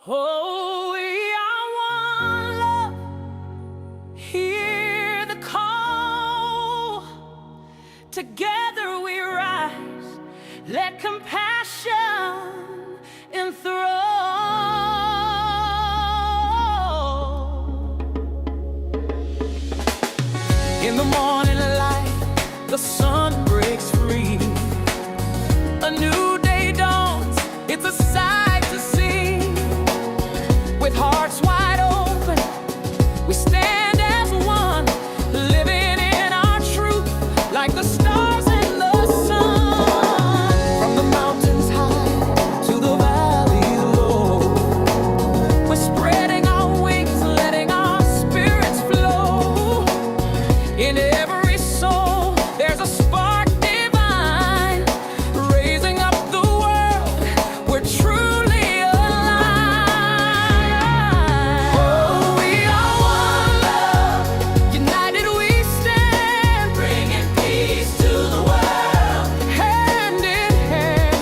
Oh, we are one love. Hear the call. Together we rise. Let compassion enthrone. In the morning light, the sun breaks free. A new day dawns. It's a sight to see. With hearts wide open, we stand as one, living in our truth like the stars in the sun. From the mountains high to the valley low, we're spreading our wings, letting our spirits flow. In every soul, there's a spark divine, raising up the world. We're truly alive. Oh, we are one love. United we stand, bringing peace to the world. Hand in hand,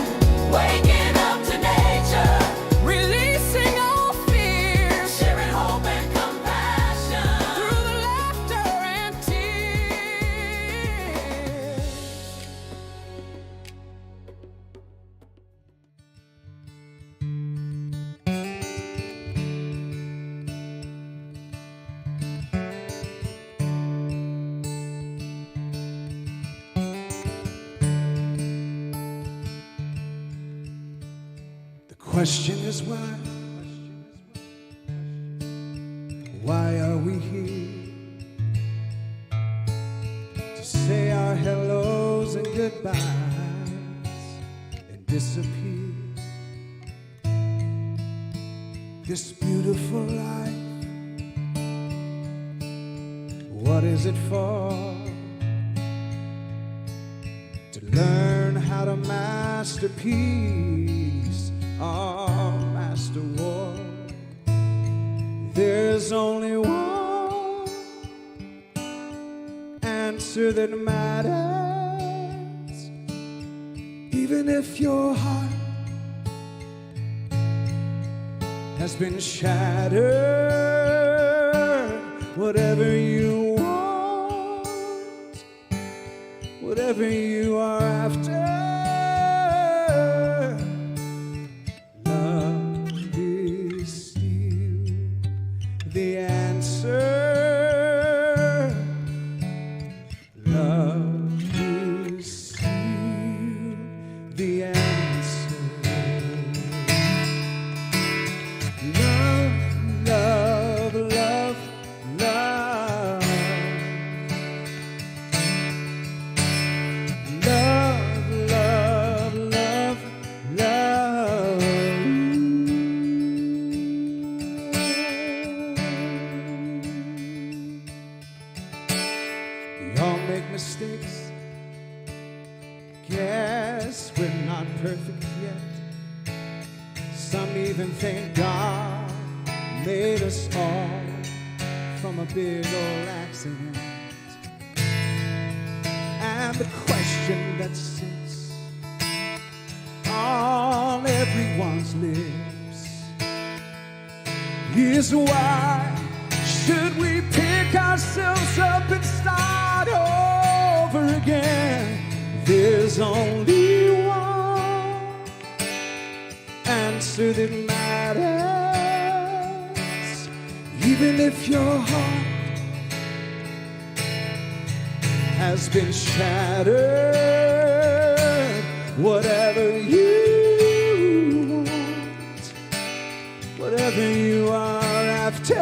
waking up to nature, releasing all fears, sharing hope and compassion through the laughter and tears. The question is why? Why are we here? To say our hellos and goodbyes and disappear. This beautiful life, what is it for? To learn how to master peace or master war. There's only one answer that matters. Even if your heart has been shattered, whatever you want, whatever you are after, love is still the answer. Love is still the answer. Love, love, love, love. Love, love, love, love. We all make mistakes. Guess we're not perfect yet. Some even think God made us all from a big old accident. And the question that sits on everyone's lips is why should we pick ourselves up and start over again? There's only one answer that matters. Even if your heart has been shattered, whatever you want, whatever you are after,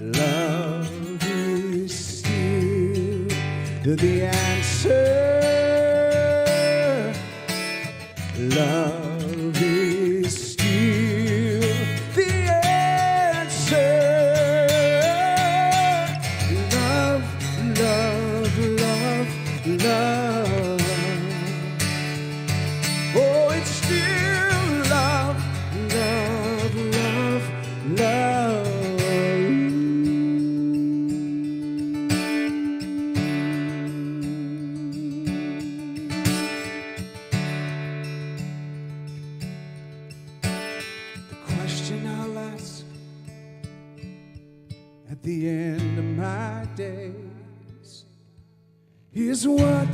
love is still the answer. Love is still the answer. Love, love, love, love. Oh, it's still love, love, love, love. the end of my days. Is what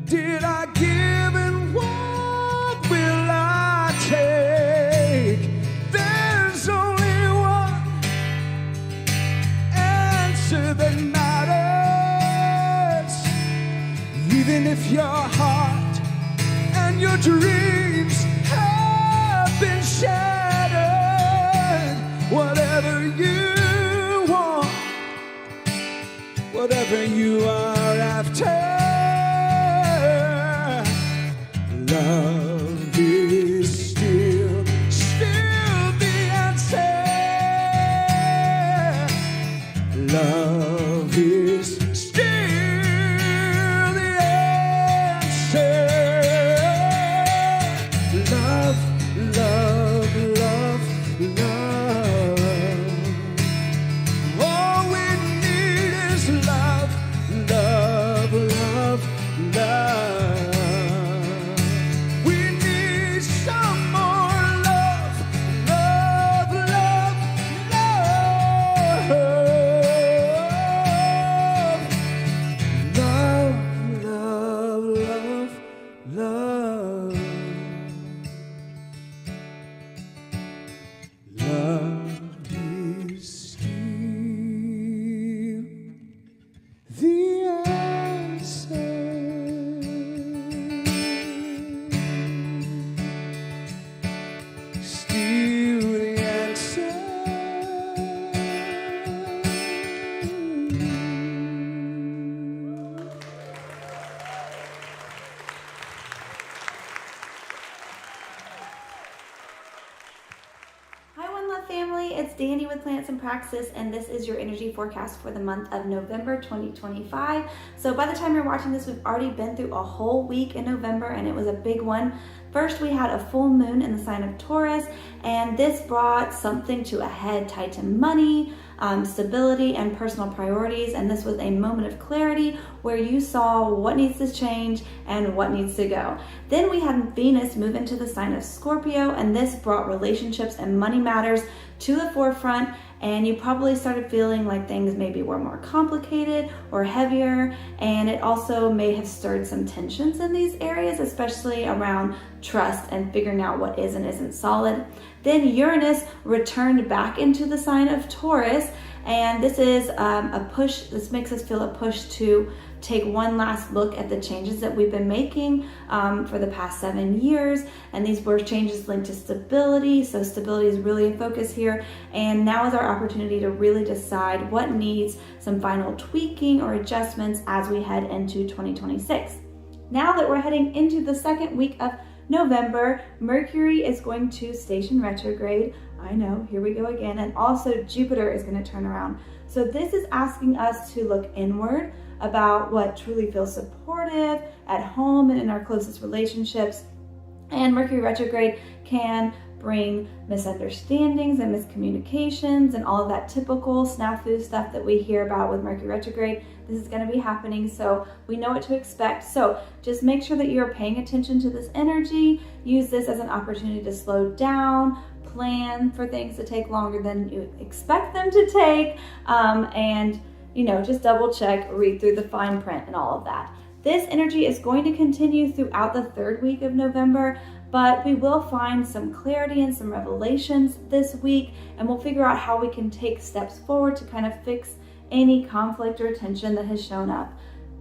did I give and what will I take? There's only one answer that matters. Even if your heart and your dreams have been shattered, whatever you want, whatever you are after, love is still the answer. Love is still the answer. Love, love, love, love. All we need is love, love, love, love. We need some more love, love, love, love. Love, love, love, love. Love is still the answer. Still the answer. Hi One Love family, it's Danny with Plants and Praxis, and this is your energy forecast for the month of November 2025. So by the time you're watching this, we've already been through a whole week in November, and it was a big one. First, we had a full moon in the sign of Taurus, and this brought something to a head tied to money, stability, and personal priorities. And this was a moment of clarity where you saw what needs to change and what needs to go. Then we had Venus move into the sign of Scorpio, and this brought relationships and money matters to the forefront. And you probably started feeling like things maybe were more complicated or heavier, and it also may have stirred some tensions in these areas, especially around trust and figuring out what is and isn't solid. Then Uranus returned back into the sign of Taurus, and this is a push. This makes us feel a push to take one last look at the changes that we've been making for the past 7 years. And these were changes linked to stability. So stability is really in focus here. And now is our opportunity to really decide what needs some final tweaking or adjustments as we head into 2026. Now that we're heading into the second week of November, Mercury is going to station retrograde. I know, here we go again. And also Jupiter is going to turn around. So this is asking us to look inward about what truly feels supportive at home and in our closest relationships. And Mercury retrograde can bring misunderstandings and miscommunications and all of that typical snafu stuff that we hear about with Mercury retrograde. This is going to be happening, so we know what to expect. So just make sure that you're paying attention to this energy. Use this as an opportunity to slow down, plan for things to take longer than you expect them to take, and just double check, read through the fine print and all of that. This energy is going to continue throughout the third week of November, but we will find some clarity and some revelations this week, and we'll figure out how we can take steps forward to kind of fix any conflict or tension that has shown up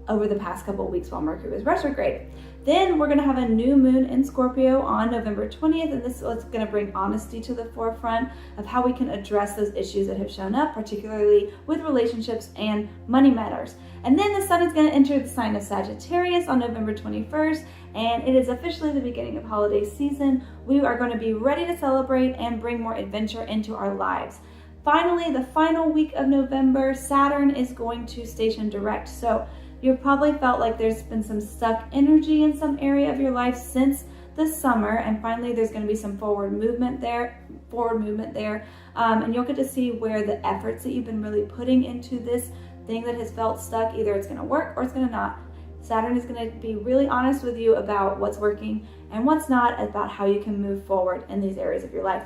over the past couple of weeks while Mercury was retrograde. Then we're going to have a new moon in Scorpio on November 20th, and this is going to bring honesty to the forefront of how we can address those issues that have shown up, particularly with relationships and money matters. And then the sun is going to enter the sign of Sagittarius on November 21st, and it is officially the beginning of holiday season. We are going to be ready to celebrate and bring more adventure into our lives. Finally, the final week of November, Saturn is going to station direct. So you've probably felt like there's been some stuck energy in some area of your life since the summer, and finally there's going to be some forward movement there, and you'll get to see where the efforts that you've been really putting into this thing that has felt stuck, either it's going to work or it's going to not. Saturn is going to be really honest with you about what's working and what's not, about how you can move forward in these areas of your life.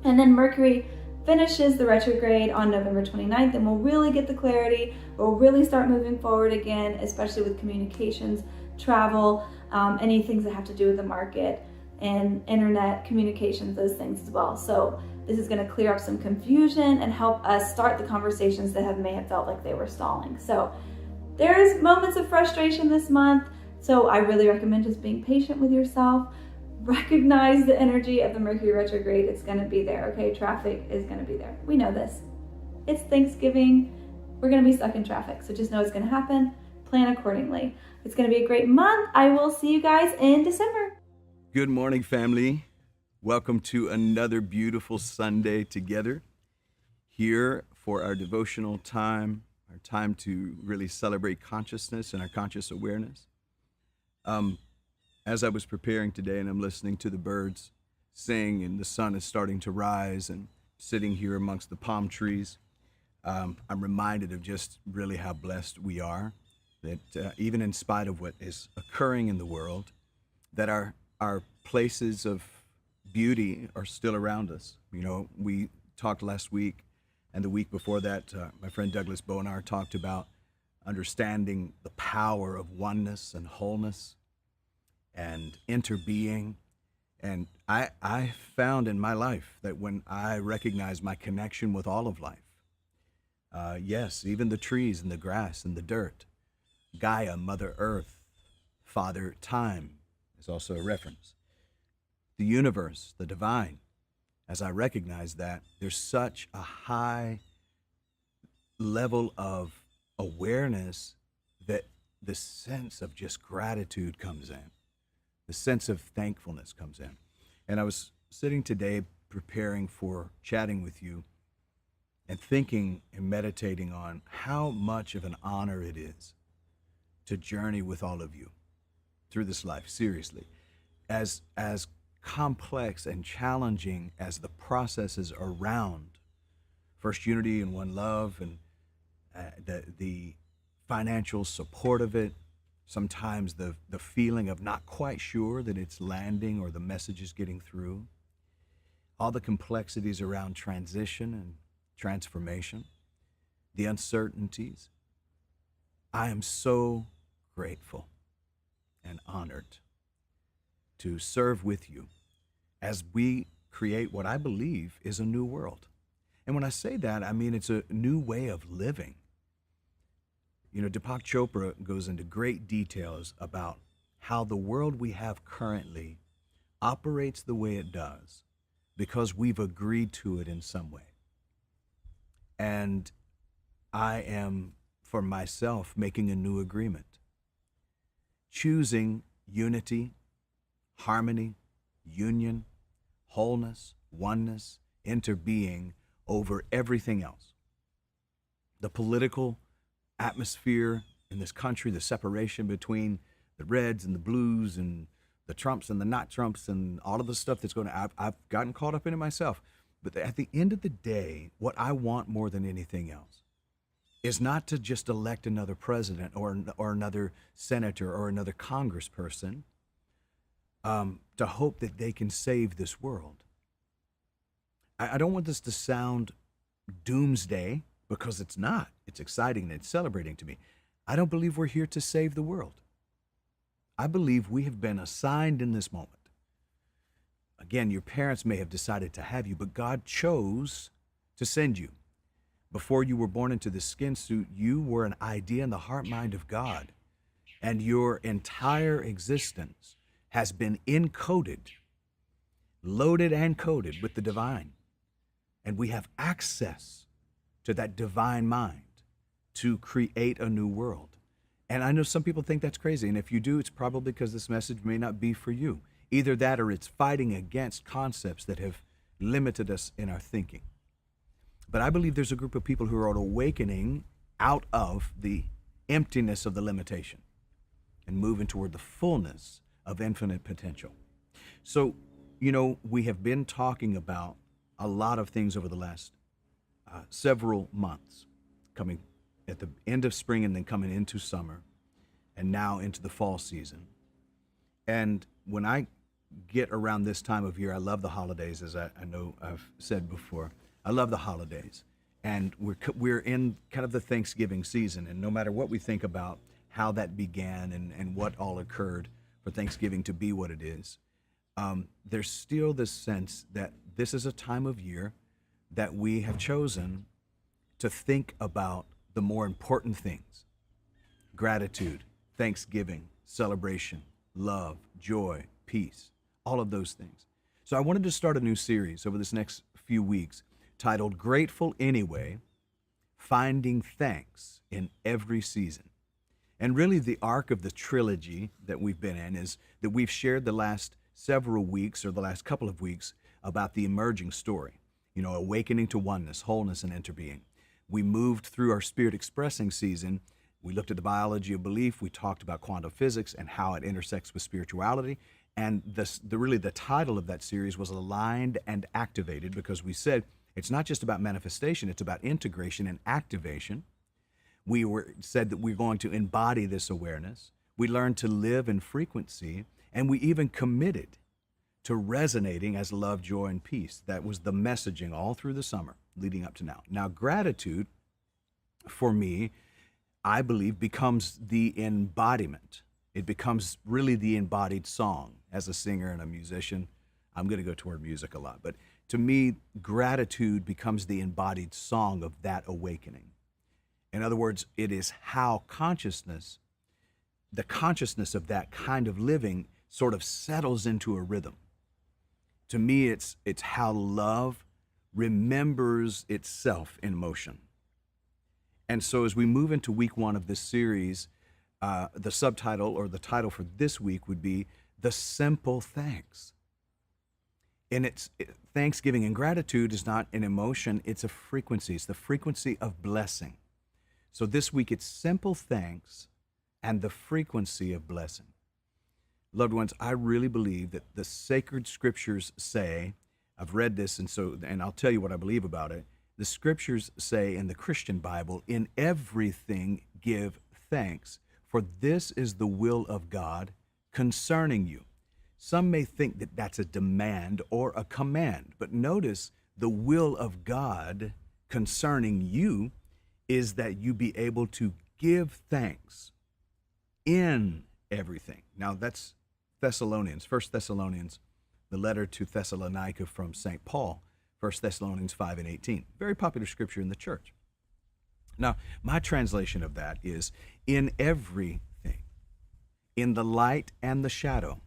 And then Mercury finishes the retrograde on November 29th, and we'll really get the clarity. We'll really start moving forward again, especially with communications, travel, any things that have to do with the market and internet communications, those things as well. So this is going to clear up some confusion and help us start the conversations that may have felt like they were stalling. So there's moments of frustration this month. So I really recommend just being patient with yourself. Recognize the energy of the Mercury retrograde. It's going to be there, okay? Traffic is going to be there. We know this. It's Thanksgiving. We're going to be stuck in traffic. So just know it's going to happen. Plan accordingly. It's going to be a great month. I will see you guys in December. Good morning, family. Welcome to another beautiful Sunday together here for our devotional time, our time to really celebrate consciousness and our conscious awareness. As I was preparing today and I'm listening to the birds sing and the sun is starting to rise and sitting here amongst the palm trees, I'm reminded of just really how blessed we are, that even in spite of what is occurring in the world, that our places of beauty are still around us. You know, we talked last week and the week before that, my friend Douglas Bonar talked about understanding the power of oneness and wholeness and interbeing. And I found in my life that when I recognize my connection with all of life, yes, even the trees and the grass and the dirt, Gaia, Mother Earth, Father Time is also a reference. The universe, the divine, as I recognize that, there's such a high level of awareness that the sense of just gratitude comes in. The sense of thankfulness comes in. And I was sitting today preparing for chatting with you and thinking and meditating on how much of an honor it is to journey with all of you through this life, seriously. As complex and challenging as the processes around First Unity and One Love and the financial support of it, sometimes the feeling of not quite sure that it's landing or the message is getting through, all the complexities around transition and transformation, the uncertainties. I am so grateful and honored to serve with you as we create what I believe is a new world. And when I say that, I mean it's a new way of living. You know, Deepak Chopra goes into great details about how the world we have currently operates the way it does because we've agreed to it in some way. And I am, for myself, making a new agreement, choosing unity, harmony, union, wholeness, oneness, interbeing over everything else. The political atmosphere in this country, the separation between the reds and the blues and the Trumps and the not Trumps and all of the stuff that's going on, I've gotten caught up in it myself. But at the end of the day, what I want more than anything else is not to just elect another president or another senator or another congressperson to hope that they can save this world. I don't want this to sound doomsday, because it's not. It's exciting and it's celebrating to me. I don't believe we're here to save the world. I believe we have been assigned in this moment. Again, your parents may have decided to have you, but God chose to send you. Before you were born into the skin suit, you were an idea in the heart mind of God, and your entire existence has been encoded, loaded and coded with the divine. And we have access to that divine mind to create a new world. And I know some people think that's crazy. And if you do, it's probably because this message may not be for you. Either that or it's fighting against concepts that have limited us in our thinking. But I believe there's a group of people who are awakening out of the emptiness of the limitation and moving toward the fullness of infinite potential. So, you know, we have been talking about a lot of things over the last several months, coming at the end of spring and then coming into summer and now into the fall season. And when I get around this time of year, I love the holidays, as I know I've said before. I love the holidays. And we're in kind of the Thanksgiving season. And no matter what we think about how that began and what all occurred for Thanksgiving to be what it is, there's still this sense that this is a time of year that we have chosen to think about the more important things: gratitude, thanksgiving, celebration, love, joy, peace, all of those things. So I wanted to start a new series over this next few weeks titled Grateful Anyway, Finding Thanks in Every Season. And really the arc of the trilogy that we've been in is that we've shared the last several weeks or the last couple of weeks about the emerging story, awakening to oneness, wholeness, and interbeing. We moved through our spirit expressing season. We looked at the biology of belief. We talked about quantum physics and how it intersects with spirituality. And the title of that series was Aligned and Activated, because we said it's not just about manifestation, it's about integration and activation. We said that we're going to embody this awareness. We learned to live in frequency, and we even committed to resonating as love, joy, and peace. That was the messaging all through the summer leading up to now. Now, gratitude, for me, I believe, becomes the embodiment. It becomes really the embodied song. As a singer and a musician, I'm going to go toward music a lot, but to me, gratitude becomes the embodied song of that awakening. In other words, it is how the consciousness of that kind of living sort of settles into a rhythm. To me, it's how love remembers itself in motion. And so as we move into week one of this series, the subtitle or the title for this week would be The Simple Thanks. And thanksgiving and gratitude is not an emotion, it's a frequency. It's the frequency of blessing. So this week it's simple thanks and the frequency of blessing. Loved ones, I really believe that the sacred scriptures say, I've read this and I'll tell you what I believe about it. The scriptures say in the Christian Bible, in everything give thanks, for this is the will of God concerning you. Some may think that that's a demand or a command, but notice the will of God concerning you is that you be able to give thanks in everything. Now that's Thessalonians, 1 Thessalonians, the letter to Thessalonica from St. Paul, 1 Thessalonians 5:18. Very popular scripture in the church. Now, my translation of that is in everything, in the light and the shadow,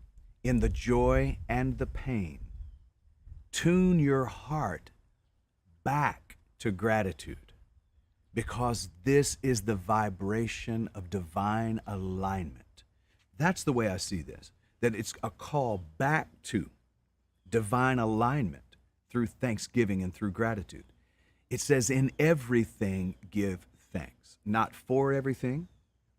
in the joy and the pain, tune your heart back to gratitude, because this is the vibration of divine alignment. That's the way I see this, that it's a call back to divine alignment through thanksgiving and through gratitude. It says, in everything give thanks, not for everything,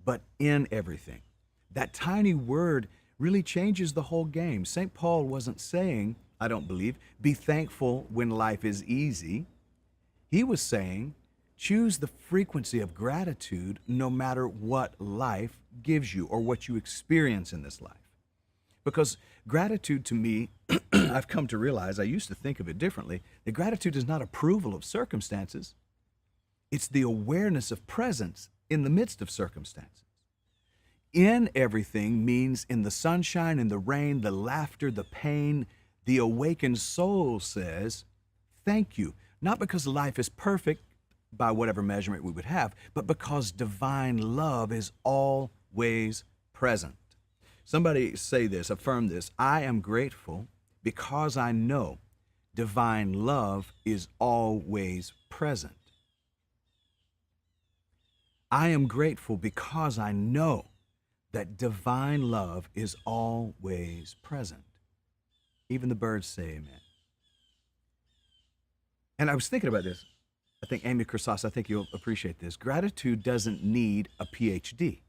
but in everything. That tiny word really changes the whole game. St. Paul wasn't saying, I don't believe, be thankful when life is easy. He was saying, choose the frequency of gratitude no matter what life gives you or what you experience in this life. Because gratitude to me, I've come to realize, I used to think of it differently, that gratitude is not approval of circumstances. It's the awareness of presence in the midst of circumstances. In everything means in the sunshine, in the rain, the laughter, the pain, the awakened soul says, thank you. Not because life is perfect by whatever measurement we would have, but because divine love is always present. Somebody say this, affirm this: I am grateful because I know divine love is always present. I am grateful because I know that divine love is always present. Even the birds say amen. And I was thinking about this. I think Amy Crisas, I think you'll appreciate this. Gratitude doesn't need a PhD.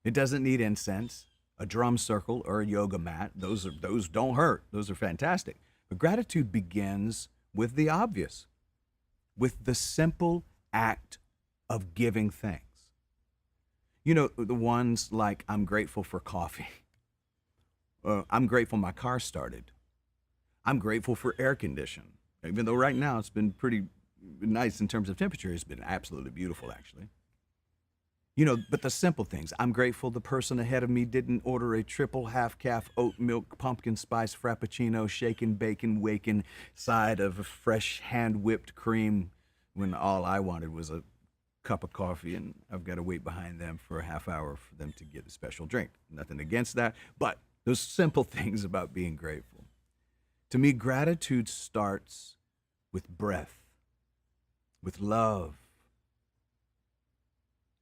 It doesn't need incense, a drum circle, or a yoga mat. Those don't hurt. Those are fantastic. But gratitude begins with the obvious, with the simple act of giving thanks. You know, the ones like, I'm grateful for coffee. I'm grateful my car started. I'm grateful for air conditioning. Even though right now it's been pretty nice in terms of temperature, it's been absolutely beautiful, actually. But the simple things. I'm grateful the person ahead of me didn't order a triple half-calf oat milk pumpkin spice frappuccino, shaken bacon, waken side of a fresh hand-whipped cream when all I wanted was a cup of coffee, and I've got to wait behind them for a half hour for them to get a special drink. Nothing against that, but those simple things about being grateful. To me, gratitude starts with breath, with love,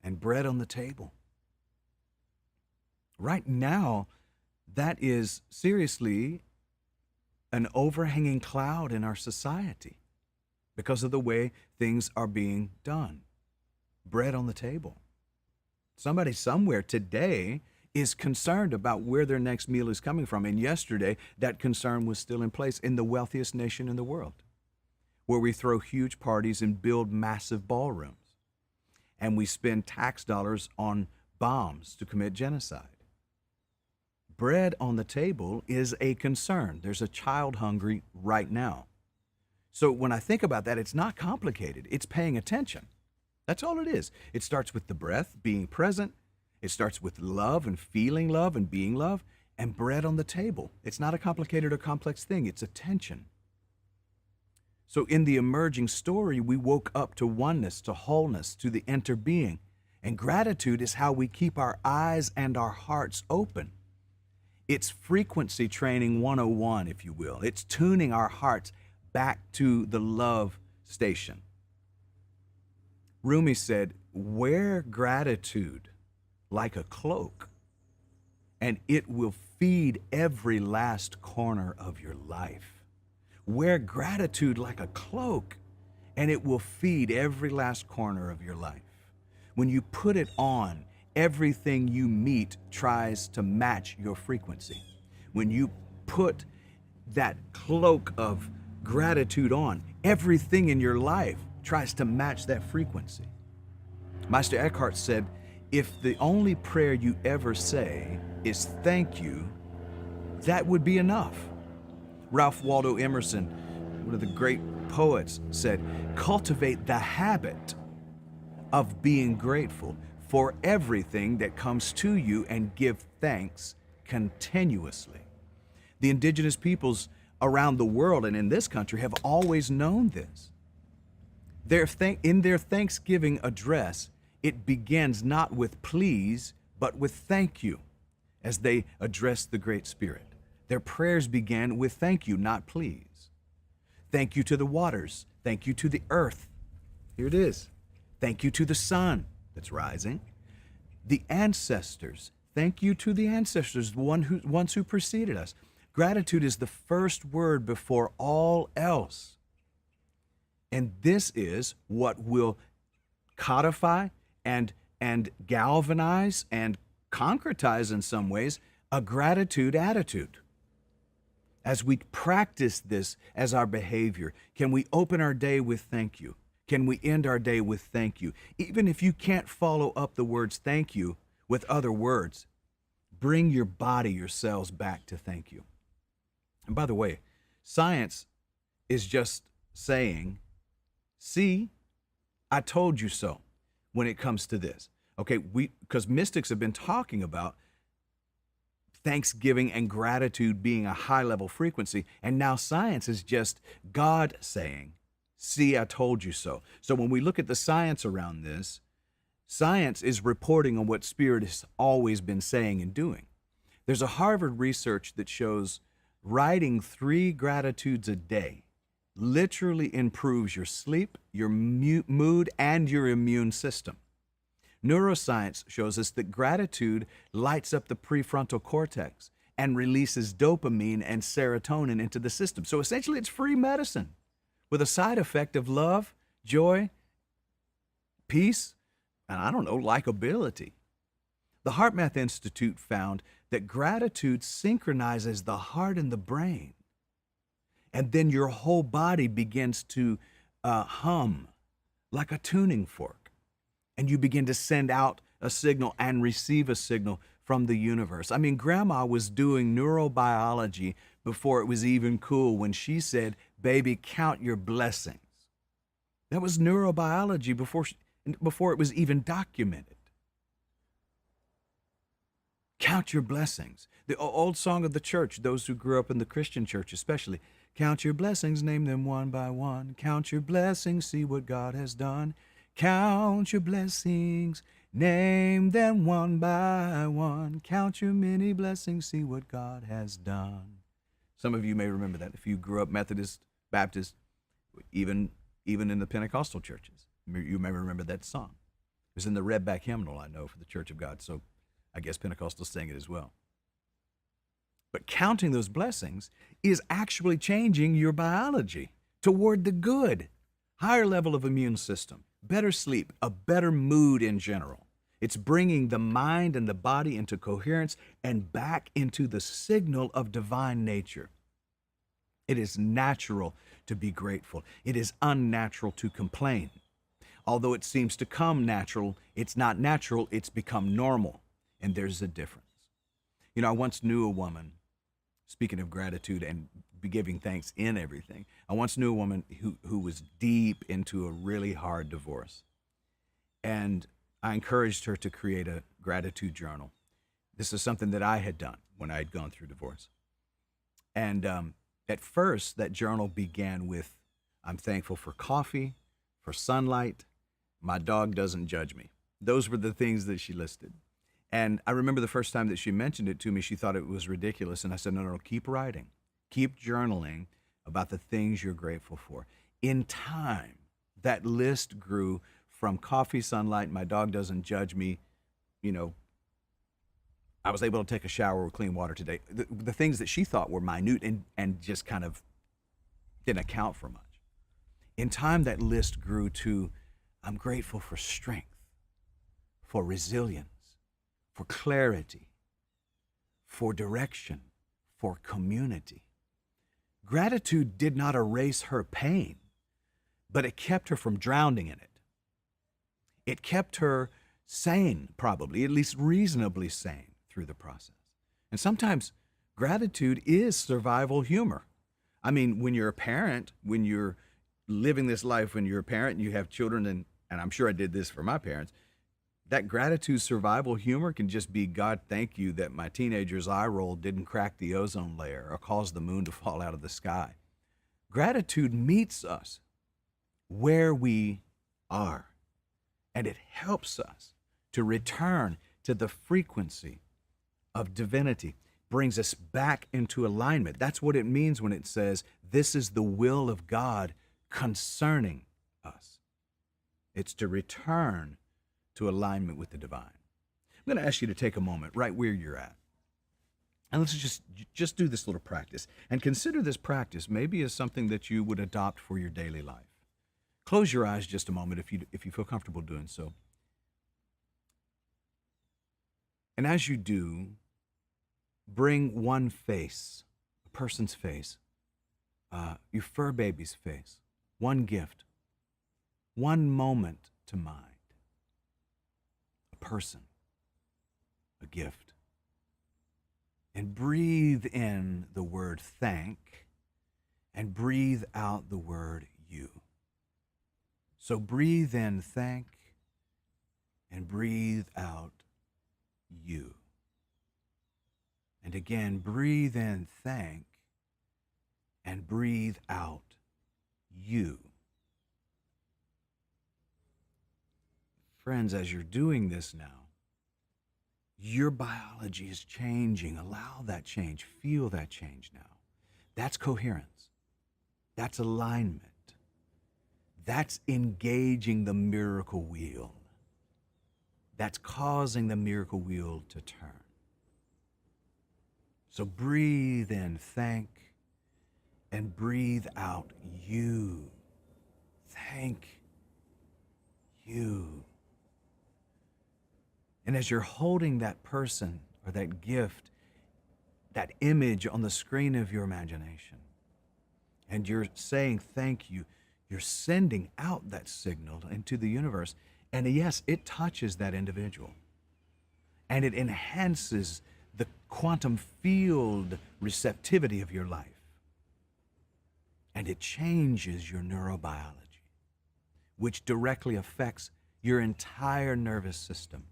and bread on the table. Right now, that is seriously an overhanging cloud in our society because of the way things are being done. Bread on the table. Somebody somewhere today is concerned about where their next meal is coming from. And yesterday, that concern was still in place in the wealthiest nation in the world, where we throw huge parties and build massive ballrooms. And we spend tax dollars on bombs to commit genocide. Bread on the table is a concern. There's a child hungry right now. So when I think about that, it's not complicated. It's paying attention. That's all it is. It starts with the breath, being present. It starts with love and feeling love and being love, and bread on the table. It's not a complicated or complex thing. It's attention. So in the emerging story, we woke up to oneness, to wholeness, to the interbeing. And gratitude is how we keep our eyes and our hearts open. It's frequency training 101, if you will. It's tuning our hearts back to the love station. Rumi said, wear gratitude like a cloak, and it will feed every last corner of your life. Wear gratitude like a cloak, and it will feed every last corner of your life. When you put it on, everything you meet tries to match your frequency. When you put that cloak of gratitude on, everything in your life tries to match that frequency. Meister Eckhart said, if the only prayer you ever say is thank you, that would be enough. Ralph Waldo Emerson, one of the great poets, said, cultivate the habit of being grateful for everything that comes to you and give thanks continuously. The indigenous peoples around the world and in this country have always known this. In their Thanksgiving address, it begins not with please, but with thank you as they address the Great Spirit. Their prayers began with thank you, not please. Thank you to the waters. Thank you to the earth. Here it is. Thank you to the sun that's rising. The ancestors. Thank you to the ancestors, the ones who preceded us. Gratitude is the first word before all else. And this is what will codify and galvanize and concretize in some ways a gratitude attitude. As we practice this as our behavior, can we open our day with thank you? Can we end our day with thank you? Even if you can't follow up the words thank you with other words, bring your body, your cells back to thank you. And by the way, science is just saying, see, I told you so when it comes to this. Okay, because mystics have been talking about thanksgiving and gratitude being a high-level frequency, and now science is just God saying, see, I told you so. So when we look at the science around this, science is reporting on what Spirit has always been saying and doing. There's a Harvard research that shows writing 3 gratitudes a day literally improves your sleep, your mood, and your immune system. Neuroscience shows us that gratitude lights up the prefrontal cortex and releases dopamine and serotonin into the system. So essentially, it's free medicine with a side effect of love, joy, peace, and likability. The HeartMath Institute found that gratitude synchronizes the heart and the brain. And then your whole body begins to hum like a tuning fork. And you begin to send out a signal and receive a signal from the universe. I mean, Grandma was doing neurobiology before it was even cool when she said, "Baby, count your blessings." That was neurobiology before it was even documented. Count your blessings. The old song of the church, those who grew up in the Christian church especially, count your blessings, name them one by one. Count your blessings, see what God has done. Count your blessings, name them one by one. Count your many blessings, see what God has done. Some of you may remember that if you grew up Methodist, Baptist, even in the Pentecostal churches. You may remember that song. It was in the Redback hymnal, I know, for the Church of God, so I guess Pentecostals sang it as well. But counting those blessings is actually changing your biology toward the good. Higher level of immune system, better sleep, a better mood in general. It's bringing the mind and the body into coherence and back into the signal of divine nature. It is natural to be grateful. It is unnatural to complain. Although it seems to come natural, it's not natural, it's become normal. And there's a difference. You know, I once knew a woman, speaking of gratitude and giving thanks in everything, I once knew a woman who was deep into a really hard divorce. And I encouraged her to create a gratitude journal. This is something that I had done when I had gone through divorce. And at first, that journal began with, "I'm thankful for coffee, for sunlight, my dog doesn't judge me." Those were the things that she listed. And I remember the first time that she mentioned it to me, she thought it was ridiculous. And I said, no, keep writing. Keep journaling about the things you're grateful for. In time, that list grew from coffee, sunlight, my dog doesn't judge me, I was able to take a shower with clean water today. The things that she thought were minute and just kind of didn't account for much. In time, that list grew to, I'm grateful for strength, for resilience, for clarity, for direction, for community. Gratitude did not erase her pain, but it kept her from drowning in it. It kept her sane, probably, at least reasonably sane through the process. And sometimes gratitude is survival humor. I mean, when you're a parent, when you're living this life, when you're a parent and you have children, and I'm sure I did this for my parents, that gratitude survival humor can just be, God, thank you that my teenager's eye roll didn't crack the ozone layer or cause the moon to fall out of the sky. Gratitude meets us where we are, and it helps us to return to the frequency of divinity, brings us back into alignment. That's what it means when it says, this is the will of God concerning us. It's to return to alignment with the divine. I'm going to ask you to take a moment right where you're at. And let's just do this little practice and consider this practice maybe as something that you would adopt for your daily life. Close your eyes just a moment if you feel comfortable doing so. And as you do, bring one face, a person's face, your fur baby's face, one gift, one moment to mind. A person, a gift. And breathe in the word thank and breathe out the word you. So breathe in thank and breathe out you. And again, breathe in thank and breathe out you. Friends, as you're doing this now, your biology is changing. Allow that change. Feel that change now. That's coherence. That's alignment. That's engaging the miracle wheel. That's causing the miracle wheel to turn. So breathe in thank and breathe out you. Thank you. And as you're holding that person or that gift, that image on the screen of your imagination, and you're saying thank you, you're sending out that signal into the universe. And yes, it touches that individual. and it enhances the quantum field receptivity of your life. And it changes your neurobiology, which directly affects your entire nervous system,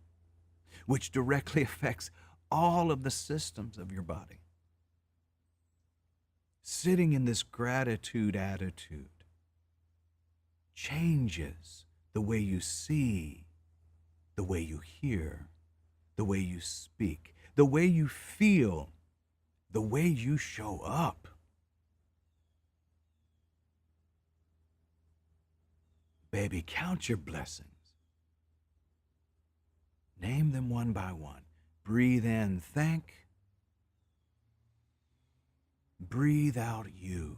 which directly affects all of the systems of your body. Sitting in this gratitude attitude changes the way you see, the way you hear, the way you speak, the way you feel, the way you show up. Baby, count your blessings. Name them one by one. Breathe in, thank. Breathe out, you.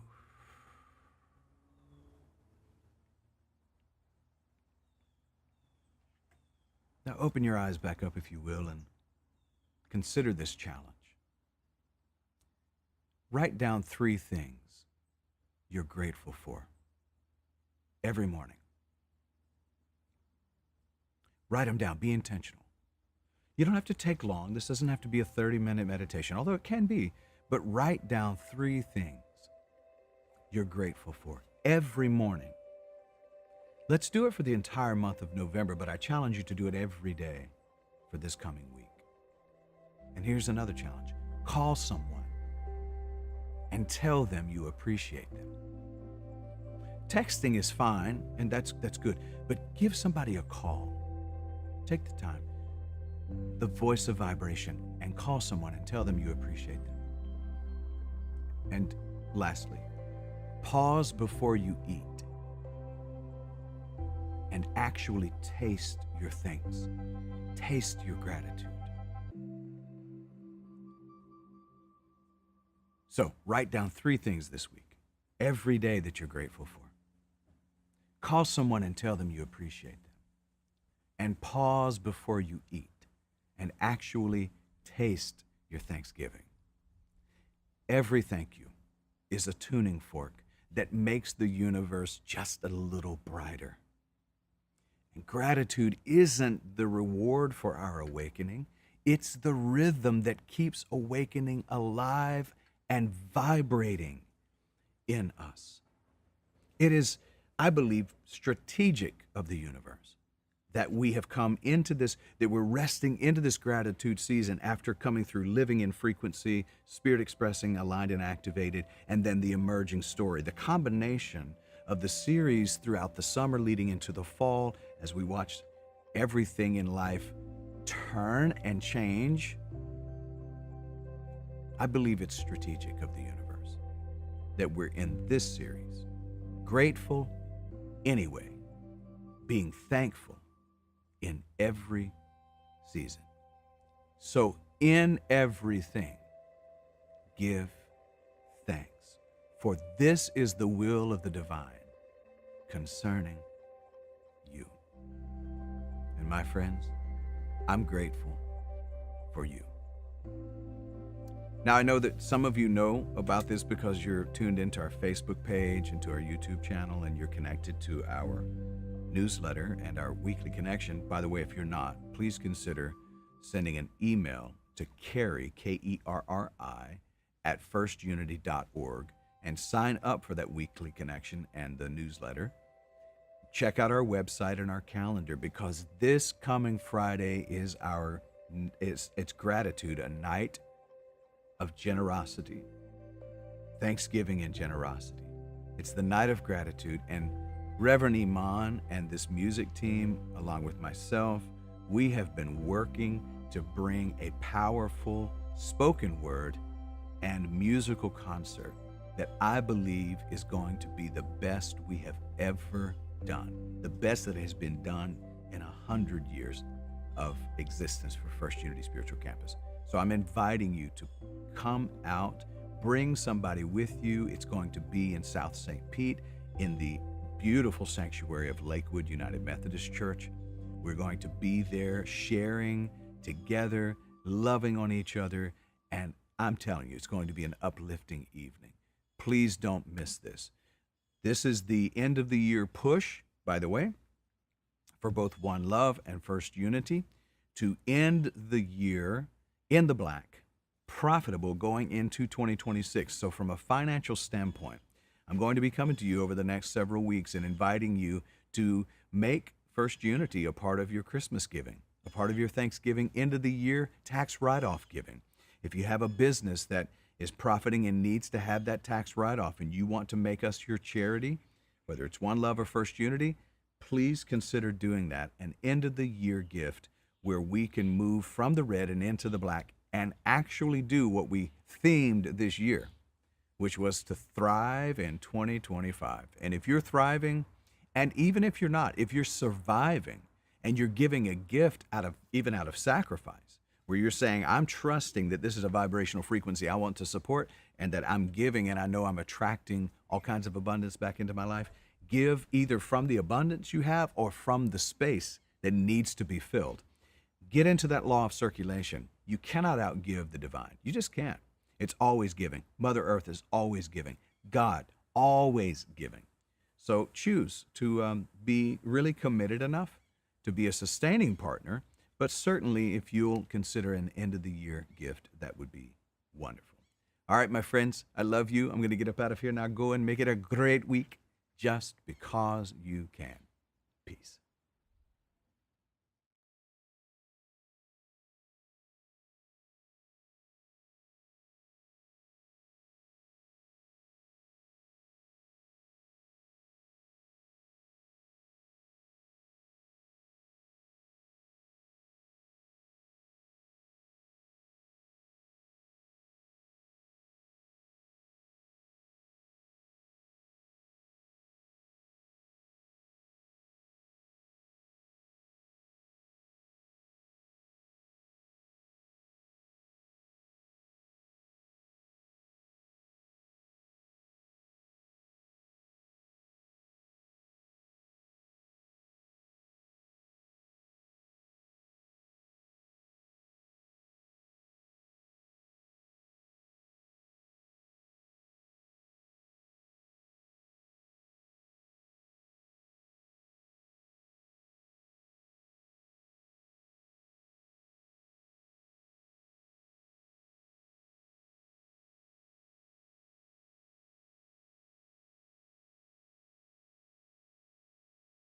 Now open your eyes back up, if you will, and consider this challenge. Write down 3 things you're grateful for every morning. Write them down. Be intentional. You don't have to take long. This doesn't have to be a 30-minute meditation, although it can be. But write down 3 things you're grateful for every morning. Let's do it for the entire month of November, but I challenge you to do it every day for this coming week. And here's another challenge. Call someone and tell them you appreciate them. Texting is fine, and that's good, but give somebody a call. Take the time, the voice of vibration, and call someone and tell them you appreciate them. And lastly, pause before you eat and actually taste your thanks. Taste your gratitude. So write down 3 things this week, every day that you're grateful for. Call someone and tell them you appreciate them. And pause before you eat and actually taste your Thanksgiving. Every thank you is a tuning fork that makes the universe just a little brighter. And gratitude isn't the reward for our awakening. It's the rhythm that keeps awakening alive and vibrating in us. It is, I believe, strategic of the universe that we have come into this, that we're resting into this gratitude season after coming through living in frequency, spirit expressing, aligned and activated, and then the emerging story. The combination of the series throughout the summer leading into the fall, as we watched everything in life turn and change, I believe it's strategic of the universe that we're in this series. Grateful anyway, being thankful in every season. So in everything, give thanks, for this is the will of the divine concerning you. And my friends, I'm grateful for you. Now, I know that some of you know about this because you're tuned into our Facebook page and to our YouTube channel, and you're connected to our newsletter and our weekly connection. By the way, if you're not, please consider sending an email to Kerry, Kerri, at firstunity.org, and sign up for that weekly connection and the newsletter. Check out our website and our calendar, because this coming Friday is it's gratitude, a night of generosity, thanksgiving and generosity. It's the night of gratitude, and Reverend Iman and this music team, along with myself, we have been working to bring a powerful spoken word and musical concert that I believe is going to be the best we have ever done, the best that has been done in 100 years of existence for First Unity Spiritual Campus. So I'm inviting you to come out, bring somebody with you. It's going to be in South St. Pete in the beautiful sanctuary of Lakewood United Methodist Church. We're going to be there sharing together, loving on each other, and I'm telling you, it's going to be an uplifting evening. Please don't miss this. This is the end of the year push, by the way, for both One Love and First Unity to end the year in the black, profitable going into 2026. So, from a financial standpoint, I'm going to be coming to you over the next several weeks and inviting you to make First Unity a part of your Christmas giving, a part of your Thanksgiving, end of the year tax write-off giving. If you have a business that is profiting and needs to have that tax write-off and you want to make us your charity, whether it's One Love or First Unity, please consider doing that, an end of the year gift where we can move from the red and into the black and actually do what we themed this year, which was to thrive in 2025. And if you're thriving, and even if you're not, if you're surviving and you're giving a gift out of sacrifice, where you're saying, I'm trusting that this is a vibrational frequency I want to support and that I'm giving and I know I'm attracting all kinds of abundance back into my life, give either from the abundance you have or from the space that needs to be filled. Get into that law of circulation. You cannot outgive the divine. You just can't. It's always giving. Mother Earth is always giving. God, always giving. So choose to be really committed enough to be a sustaining partner, but certainly if you'll consider an end of the year gift, that would be wonderful. All right, my friends, I love you. I'm going to get up out of here now. Go and make it a great week just because you can. Peace.